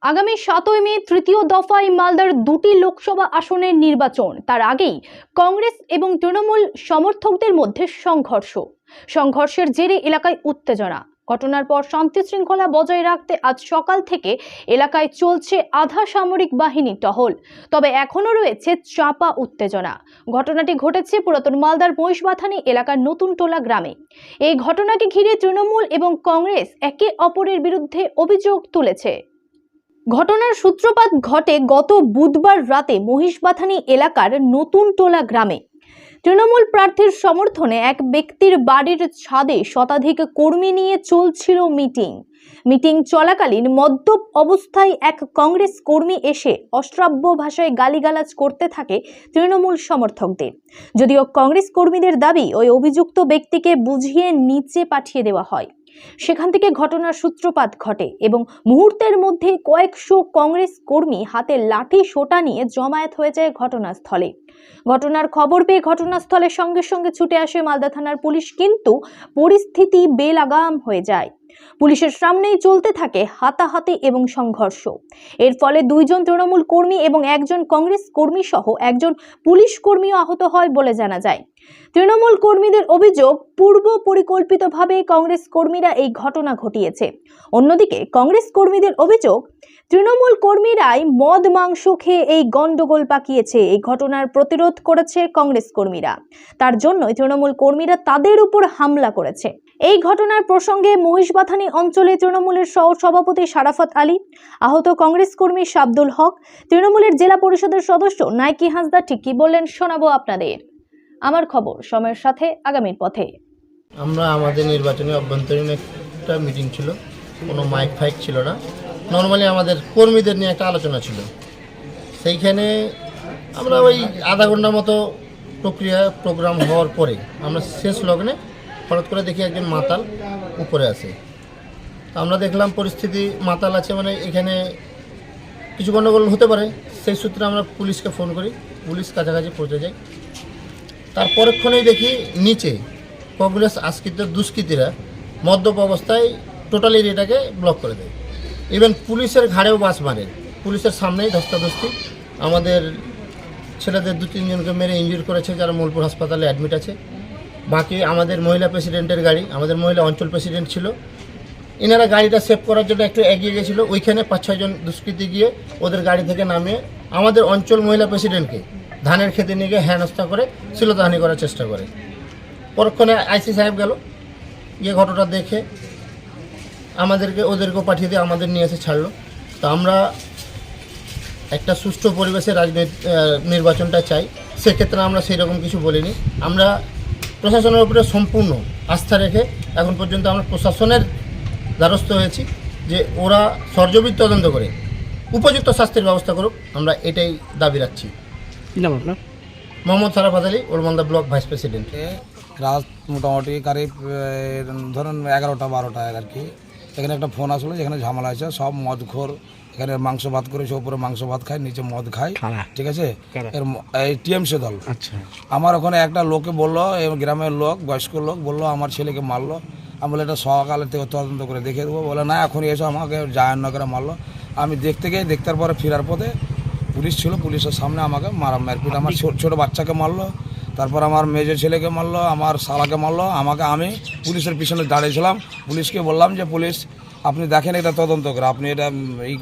আগামী 7ই মে তৃতীয় দফায় মালদার দুটি লোকসভা আসনের নির্বাচন। তার আগেই কংগ্রেস এবং তৃণমূল সমর্থকদের মধ্যে সংঘর্ষের জেরে এলাকায় উত্তেজনা। ঘটনার পর শান্তি শৃঙ্খলা বজায় রাখতে আজ সকাল থেকে এলাকায় চলছে আধা সামরিক বাহিনী টহল। তবে এখনো রয়েছে চাপা উত্তেজনা। ঘটনাটি ঘটেছে পুরাতন মালদার মহিষবাথানি এলাকার নতুন টোলা গ্রামে। এই ঘটনাকে ঘিরে তৃণমূল এবং কংগ্রেস একে অপরের বিরুদ্ধে অভিযোগ তুলেছে। ঘটনার সূত্রপাত ঘটে গত বুধবার রাতে মহিষবাথানি এলাকার নতুন টোলা গ্রামে। তৃণমূল প্রার্থীর সমর্থনে এক ব্যক্তির বাড়ির ছাদে শতাধিক কর্মী নিয়ে চলছিল মিটিং চলাকালীন মদ্যপ অবস্থায় এক কংগ্রেস কর্মী এসে অশ্রাব্য ভাষায় গালিগালাজ করতে থাকে তৃণমূল সমর্থকদের। যদিও কংগ্রেস কর্মীদের দাবি ওই অভিযুক্ত ব্যক্তিকে বুঝিয়ে নিচে পাঠিয়ে দেওয়া হয়। সেখান থেকে ঘটনার সূত্রপাত ঘটে এবং মুহূর্তের মধ্যে কয়েকশো কংগ্রেস কর্মী হাতে লাঠি সোটা নিয়ে জমায়েত হয়ে যায় ঘটনাস্থলে। ঘটনার খবর পেয়ে ঘটনাস্থলের সঙ্গে সঙ্গে ছুটে আসে মালদা থানার পুলিশ, কিন্তু পরিস্থিতি বেলাগাম হয়ে যায়। পুলিশের সামনেই চলতে থাকে হাতাহাতি এবং সংঘর্ষ। এর ফলে দুইজন তৃণমূল কর্মী এবং একজন কংগ্রেস কর্মী সহ একজন পুলিশ কর্মীও আহত হয় বলে জানা যায়। তৃণমূল কর্মীদের অভিযোগ, পূর্ব পরিকল্পিতভাবে কংগ্রেস কর্মীরা এই ঘটনা ঘটিয়েছে। অন্যদিকে কংগ্রেস কর্মীদের অভিযোগ, তৃণমূল কর্মীরাই মদ মাংস খেয়ে এই গন্ডগোল পাকিয়েছে। এই ঘটনার প্রতিরোধ করেছে কংগ্রেস কর্মীরা, তার জন্যই তৃণমূল কর্মীরা তাদের উপর হামলা করেছে। এই ঘটনার প্রসঙ্গে মহিষবাথানি অঞ্চলে তৃণমূলের সহ সভাপতি শারাফত আলী, আহত কংগ্রেস কর্মী শাব্দুল হক, তৃণমূলের জেলা পরিষদের সদস্য নাইকি হাঁসদা ঠিক কি বললেন শোনাবো আপনাদের। আমার খবর, সময়ের সাথে আগামীর পথে। আমরা আমাদের নির্বাচনী অভ্যন্তরীণ একটা মিটিং ছিল, কোনো মাইক ফাইক ছিল না, নর্মালি আমাদের কর্মীদের নিয়ে একটা আলোচনা ছিল। সেইখানে আমরা ওই আধা ঘন্টার মতো প্রোগ্রাম হওয়ার পরে আমরা শেষ লগ্নে হঠাৎ করে দেখি একজন মাতাল উপরে আসে। আমরা দেখলাম পরিস্থিতি মাতাল আছে, মানে এখানে কিছু গণ্ডগোল হতে পারে। সেই সূত্রে আমরা পুলিশকে ফোন করি, পুলিশ কাছাকাছি পৌঁছে যায়। তার পরক্ষণেই দেখি নিচে কংগ্রেস আশ্রিত দুষ্কৃতীরা মদ্যপ অবস্থায় টোটাল এরিয়াটাকে ব্লক করে দেয়। ইভেন পুলিশের ঘাড়েও বাস মারে, পুলিশের সামনেই ধস্তাধস্তি। আমাদের ছেলেদের 2-3 জনকে মেরে ইনজুরি করেছে, যারা মোলপুর হাসপাতালে অ্যাডমিট আছে। বাকি আমাদের মহিলা প্রেসিডেন্টের গাড়ি, আমাদের মহিলা অঞ্চল প্রেসিডেন্ট ছিল, এনারা গাড়িটা সেভ করার জন্য একটু এগিয়ে গেছিলো। ওইখানে 5-6 জন দুষ্কৃতী গিয়ে ওদের গাড়ি থেকে নামিয়ে আমাদের অঞ্চল মহিলা প্রেসিডেন্টকে ধানের খেতে নিয়ে গিয়ে হেনস্থা করে শ্লীলতাহানি করার চেষ্টা করে। পরক্ষণে আইসি সাহেব গেল, গিয়ে ঘটনা দেখে ওদেরকেও পাঠিয়ে দিয়ে আমাদের নিয়ে এসে ছাড়লো। তো আমরা একটা সুষ্ঠু পরিবেশে নির্বাচনটা চাই, সেক্ষেত্রে আমরা সেই রকম কিছু বলিনি। আমরা প্রশাসনের উপরে সম্পূর্ণ আস্থা রেখে এখন পর্যন্ত আমরা প্রশাসনের দ্বারস্থ হয়েছি যে ওরা সরজমিন তদন্ত করে উপযুক্ত শাস্তির ব্যবস্থা করুক, আমরা এটাই দাবি রাখছি। কি নাম আপনার? Mohammad Sharafat Ali, Old Malda block vice president. রাত মোটামুটি কারিব ধরুন 11টা-12টায় আর কি এখানে একটা ফোন আসলো যেখানে ঝামেলা আছে, সব মদখোর এখানে মাংস ভাত করেছে, উপরে মাংস ভাত খায়, নিচে মদ খায়, ঠিক আছে। এই টিএমসি দল। আচ্ছা, আমার ওখানে একটা লোকে বললো, গ্রামের লোক, বয়স্ক লোক বললো আমার ছেলেকে মারলো। আমি বলে এটা সকালের থেকে তদন্ত করে দেখে দেবো। বলে না, এখন এসে আমাকে জাহান্নগরে মারলো। আমি দেখতে গিয়ে দেখতার পরে ফেরার পথে পুলিশ ছিল, পুলিশের সামনে আমাকে মারপিট, আমার ছোটো বাচ্চাকে মারলো, তারপর আমার মেজো ছেলেকে মারলো, আমার শালাকে মারলো। আমি পুলিশের পিছনে দাঁড়িয়েছিলাম, পুলিশকে বললাম যে পুলিশ আপনি দেখেন এটা তদন্ত করে, আপনি এটা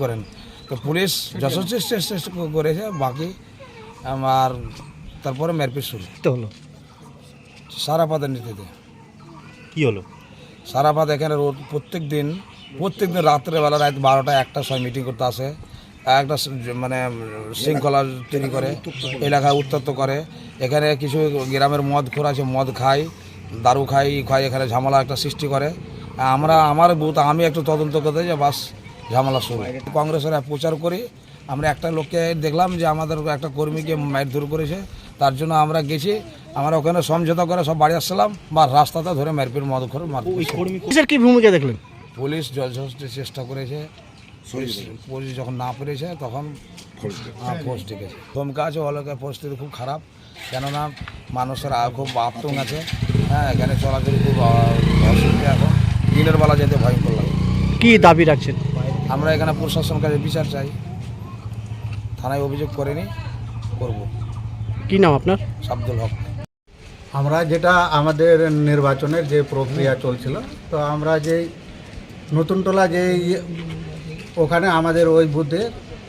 করেন। তো পুলিশ যথেষ্ট করেছে। বাকি আমার তারপরে মারপিট শুরু হলো। শারাফতের নীতিতে কি হলো? শারাফত এখানে প্রত্যেক দিন রাত্রেবেলা রাত 12টা-1টার সময় মিটিং করতে আসে, একটা মানে শৃঙ্খলা তৈরি করে, এলাকায় উত্তপ্ত করে। এখানে কিছু গ্রামের মদখোর আছে, মদ খায়, দারু খায়, এখানে ঝামেলা একটা সৃষ্টি করে। আমার বুথ আমি একটু তদন্ত করতে যে বাস ঝামেলা শুরু। কংগ্রেসের প্রচার করি, আমরা একটা লোককে দেখলাম যে আমাদের একটা কর্মীকে মারধর করেছে, তার জন্য আমরা গেছি, আমরা ওখানে সমঝোতা করে সব বাড়ি আসছিলাম, বা রাস্তাতে ধরে মারপিট মদখোর পুলিশের কি ভূমিকা দেখলেন? পুলিশ যথেষ্ট চেষ্টা করেছে, পুলিশ যখন না পেরেছে তখন ফোর্স ডেকেছে। ধমকা আছে, অলোকের পরিস্থিতি খুব খারাপ, কেননা মানুষের খুব আতঙ্ক আছে। হ্যাঁ, এখানে চলাচল খুব অসুবিধা, এখন দিনের বেলা যেতে ভয়ঙ্কর লাগে। কি দাবি রাখছেন? আমরা এখানে প্রশাসনের কাছে বিচার চাই, থানায় অভিযোগ করেনি, করব। কি নাম আপনার? শাব্দুল হক। আমরা যেটা আমাদের নির্বাচনের যে প্রক্রিয়া চলছিল, তো আমরা যে নতুনটোলা যে ওখানে আমাদের ওই বুথে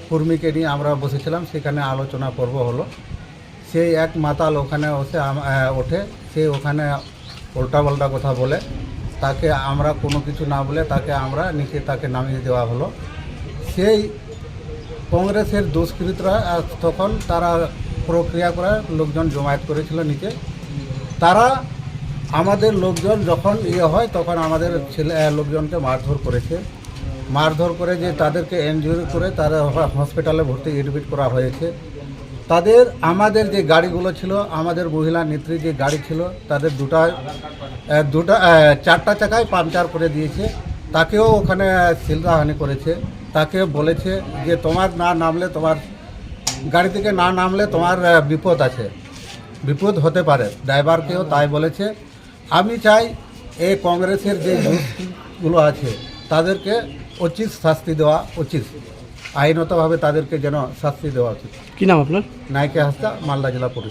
কর্মীকে নিয়ে আমরা বসেছিলাম, সেখানে আলোচনা পর্ব হলো। সেই এক মাতাল ওখানে ওঠে, সে ওখানে উল্টাপাল্টা কথা বলে, তাকে আমরা কোনো কিছু না বলে আমরা নিচে তাকে নামিয়ে দেওয়া হলো। সেই কংগ্রেসের দুষ্কৃতরা তখন তারা প্রক্রিয়া করে লোকজন জমায়েত করেছিল নিচে। তারা আমাদের লোকজন যখন হয় তখন আমাদের লোকজনকে মারধর করেছে। মারধর করে যে তাদেরকে ইনজুরি করে তারা হসপিটালে ভর্তি এডমিট করা হয়েছে। তাদের আমাদের যে গাড়িগুলো ছিল, আমাদের মহিলা নেত্রী যে গাড়ি ছিল, তাদের চারটা চাকায় পাংচার করে দিয়েছে। তাকেও ওখানে শিলদাহানি করেছে। তাকে বলেছে যে তোমার না নামলে, তোমার গাড়ি থেকে না নামলে তোমার বিপদ আছে, বিপদ হতে পারে। ড্রাইভারকেও তাই বলেছে। আমি চাই এই কংগ্রেসের যে দোষগুলো আছে তাদেরকে উচিত শাস্তি দেওয়া উচিত, আইনতভাবে তাদেরকে যেন শাস্তি দেওয়া উচিত। কি নাম আপনার? নায়িকা হাসদা, মালদা জেলা পুলিশ।